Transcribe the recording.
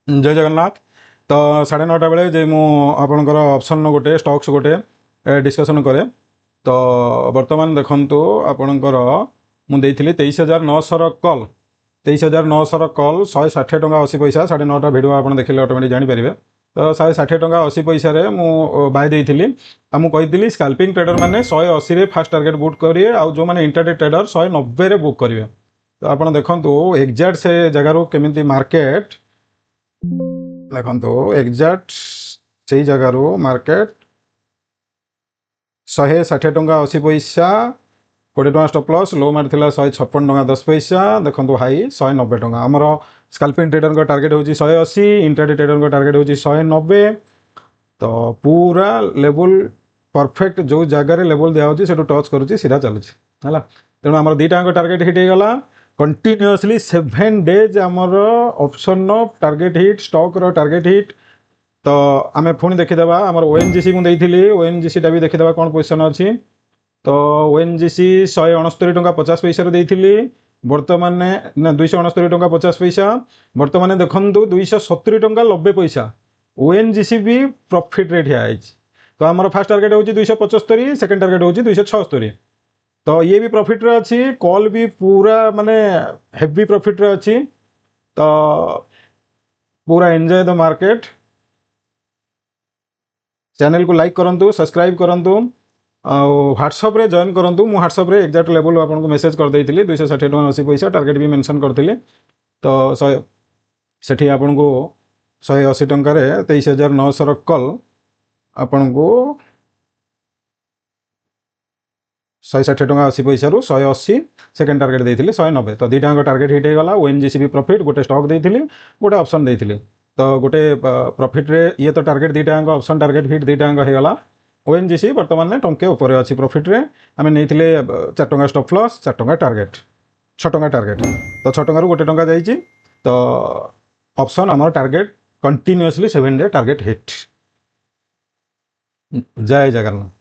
जय जगन्नाथ। तो 9:30 बेले जे मु आपणकर ऑप्शन गोटे स्टॉक्स गोटे डिस्कशन करे तो वर्तमान देखंतु आपणकर मु देइथिली 23,900 कॉल 23,900 कॉल 160 टंका 80 पैसा 9:30 भिडियो आप देखिले ऑटोमेटिक जानि परिबे। तो 160 टंका 80 पैसा रे मु बाय देइथिली आ मु कहिथिली स्काल्पिंग ट्रेडर माने 180 रे फास्ट टारगेट बुक करिए आ जो माने इंट्राडे ट्रेडर 190 रे बुक करिवे। तो आपण देखंतु एग्जैक्ट से जगह रो केमिति मार्केट देखो एग्जैक्ट से जगार मार्केट 160 टंका 80 पैसा 20 टंका स्टॉप लॉस लो मार 156 टंका 10 पैसा देखो हाई 190 टंका। आमर स्काल्पिंग ट्रेडर का टारगेट होची 180 इंट्राडे ट्रेडर का टारगेट होची 190। तो पूरा लेवल परफेक्ट जो जगह लेवल दिया होची सेटू टच करूची सीधा चलुची हला। तेणु आमर दीटा टारगेट हिट हो गला कंटिन्यूअसली 7 डेज आमर ऑप्शन टारगेट हिट स्टॉक रो टारगेट हिट। तो आम पुणी देखीदेवा आमर ओएनजीसी को देइथिली ओएनजीसी टा भी देखीदेवा कौन पोजिशन अच्छी। तो ओएनजीसी 169 टंका 50 पैसा देइथिली बर्तमान ना 269 टंका 50 पैसा बर्तमान देखंतु 270 टंका 90 पैसा ओएनजीसी भी प्रॉफिट रेट है। तो आमर फास्ट टारगेट होची 275 सेकंड टारगेट होची 276। तो ये भी प्रॉफिट रे अच्छी कॉल भी पूरा माने हेवी प्रॉफिट रे अच्छी। तो पूरा एंजॉय द मार्केट। चैनल को लाइक करंतु सब्सक्राइब करंतु व्हाट्सएप रे जॉइन करंतु मु व्हाट्सएप रे एग्जैक्ट लेवल आपन को मेसेज कर देइथिली 260 टंका 80 पैसा टारगेट भी मेंशन करथिली। तो सेठी आपन को 180 टंका रे 23,900 कॉल आपन को 160 टंका 80 पैसा रु 180 सेकंड टारगेट देइथिली 190। तो दीटा टारगेट हिट हो गला ओएनजीसी भी प्रॉफिट गोटे स्टॉक देइथिली गोटे ऑप्शन देइथिली। तो गोटे प्रॉफिट रे ये तो टारगेट दीटा ऑप्शन टारगेट हिट दीटा हो गला। ओएनजीसी वर्तमान में टंके ऊपर अच्छी प्रॉफिट रे आम नहीं 4 टंका स्टॉप लॉस 4 टंका टारगेट 6 टंका टारगेट। तो 6 टंका गोटे टंका जाइए। तो ऑप्शन आम target continuously 7 day target hit. जय जगन्नाथ।